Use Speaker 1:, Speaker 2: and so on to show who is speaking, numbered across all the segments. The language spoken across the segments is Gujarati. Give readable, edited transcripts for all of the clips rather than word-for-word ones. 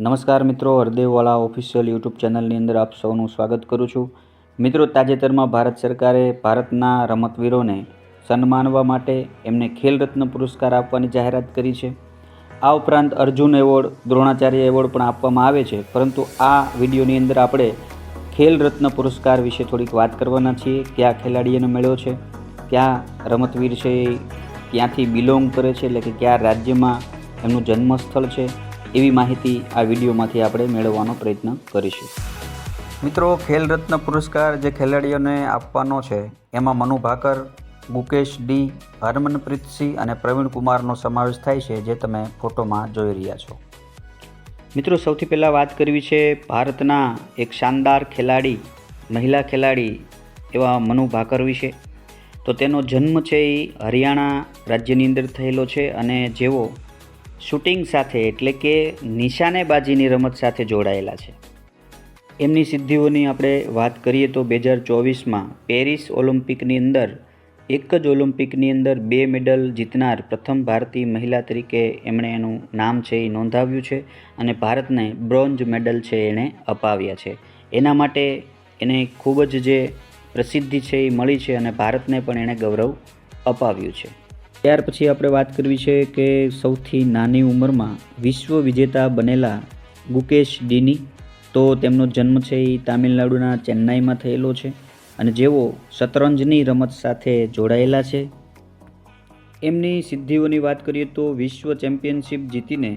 Speaker 1: નમસ્કાર મિત્રો, હરદેવવાળા ઓફિશિયલ યુટ્યુબ ચેનલની અંદર આપ સૌનું સ્વાગત કરું છું. મિત્રો, તાજેતરમાં ભારત સરકારે ભારતના રમતવીરોને સન્માનવા માટે એમને ખેલ રત્ન પુરસ્કાર આપવાની જાહેરાત કરી છે. આ ઉપરાંત અર્જુન એવોર્ડ, દ્રોણાચાર્ય એવોર્ડ પણ આપવામાં આવે છે. પરંતુ આ વિડીયોની અંદર આપણે ખેલ રત્ન પુરસ્કાર વિશે થોડીક વાત કરવાના છીએ. કયા ખેલાડીઓને મળ્યો છે, કયા રમતવીર છે, ક્યાંથી બિલોંગ કરે છે, એટલે કે કયા રાજ્યમાં એમનું જન્મસ્થળ છે, એવી માહિતી આ વિડીયોમાંથી આપણે મેળવવાનો પ્રયત્ન કરીશું. મિત્રો, ખેલ રત્ન પુરસ્કાર જે ખેલાડીઓને આપવાનો છે એમાં મનુ ભાકર, ગુકેશ ડી, હરમનપ્રીત સિંહ અને પ્રવીણ કુમારનો સમાવેશ થાય છે, જે તમે ફોટોમાં જોઈ રહ્યા છો. મિત્રો, સૌથી પહેલાં વાત કરવી છે ભારતના એક શાનદાર ખેલાડી, મહિલા ખેલાડી એવા મનુ ભાકર વિશે. તો તેનો જન્મ છે એ હરિયાણા રાજ્યની અંદર થયેલો છે અને જેઓ શૂટિંગ સાથે એટલે કે નિશાનેબાજીની રમત સાથે જોડાયેલા છે. એમની સિદ્ધિઓની આપણે વાત કરીએ તો 2024માં પેરિસ ઓલિમ્પિકની અંદર એક જ ઓલિમ્પિકની અંદર 2 મેડલ જીતનાર પ્રથમ ભારતીય મહિલા તરીકે એમણે એનું નામ છે એ નોંધાવ્યું છે અને ભારતને બ્રોન્ઝ મેડલ છે એણે અપાવ્યા છે. એના માટે એને ખૂબ જ જે પ્રસિદ્ધિ છે એ મળી છે અને ભારતને પણ એણે ગૌરવ અપાવ્યું છે. ત્યાર પછી આપણે વાત કરવી છે કે સૌથી નાની ઉંમરમાં વિશ્વ વિજેતા બનેલા ગુકેશ ડીની. તો તેમનો જન્મ છે એ તામિલનાડુના ચેન્નાઈમાં થયેલો છે અને જેઓ શતરંજની રમત સાથે જોડાયેલા છે. એમની સિદ્ધિઓની વાત કરીએ તો વિશ્વ ચેમ્પિયનશિપ જીતીને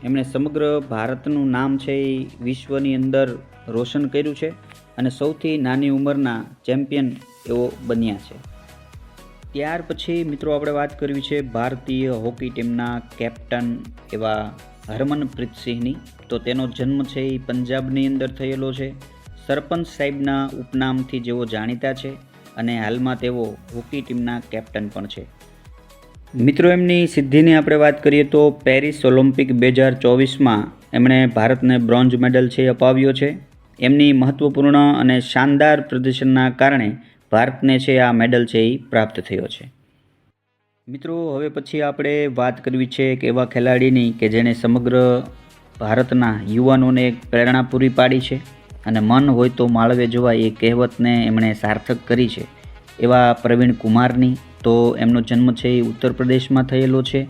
Speaker 1: એમણે સમગ્ર ભારતનું નામ છે એ વિશ્વની અંદર રોશન કર્યું છે અને સૌથી નાની ઉંમરના ચેમ્પિયન એવો બન્યા છે. ત્યાર પછી મિત્રો આપણે વાત કરવી છે ભારતીય હોકી ટીમના કેપ્ટન એવા હરમનપ્રીત સિંહની. તો તેનો જન્મ છે એ પંજાબની અંદર થયેલો છે. સરપંચ સાહેબના ઉપનામથી જેઓ જાણીતા છે અને હાલમાં તેઓ હોકી ટીમના કેપ્ટન પણ છે. મિત્રો, એમની સિદ્ધિની આપણે વાત કરીએ તો પેરિસ ઓલિમ્પિક 2024માં એમણે ભારતને બ્રોન્ઝ મેડલ છે અપાવ્યો છે. એમની મહત્ત્વપૂર્ણ અને શાનદાર પ્રદર્શનના કારણે ભારતને છે આ મેડલ છે એ પ્રાપ્ત થયો છે. મિત્રો, હવે પછી આપણે વાત કરવી છે એક એવા ખેલાડીની કે જેણે સમગ્ર ભારતના યુવાનોને એક પ્રેરણા પૂરી પાડી છે અને મન હોય તો માળવે જવાય એ કહેવતને એમણે સાર્થક કરી છે એવા પ્રવીણ કુમારની. તો એમનો જન્મ છે એ ઉત્તર પ્રદેશમાં થયેલો છે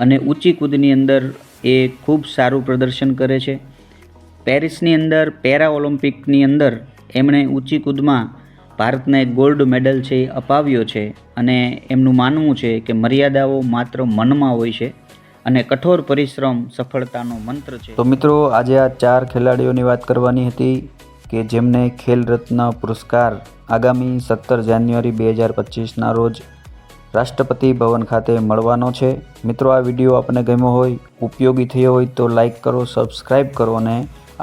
Speaker 1: અને ઊંચી કૂદની અંદર એ ખૂબ સારું પ્રદર્શન કરે છે. પેરિસની અંદર પેરા ઓલિમ્પિકની અંદર એમણે ઊંચી કૂદમાં ભારતને ગોલ્ડ મેડલ છે અપાવ્યો છે અને એમનું માનવું છે કે મર્યાદાઓ માત્ર મનમાં હોય છે અને કઠોર પરિશ્રમ સફળતાનો મંત્ર છે. તો મિત્રો, આજે આ 4 ખેલાડીઓની વાત કરવાની હતી કે જેમને ખેલ રત્ન પુરસ્કાર આગામી 17 જાન્યુઆરી 2025ના રોજ રાષ્ટ્રપતિ ભવન ખાતે મળવાનો છે. મિત્રો, આ વિડીયો આપને ગમ્યો હોય, ઉપયોગી થયો હોય તો લાઈક કરો, સબસ્ક્રાઈબ કરો અને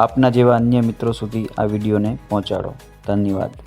Speaker 1: આપના જેવા અન્ય મિત્રો સુધી આ વિડીયોને પહોંચાડો. ધન્યવાદ.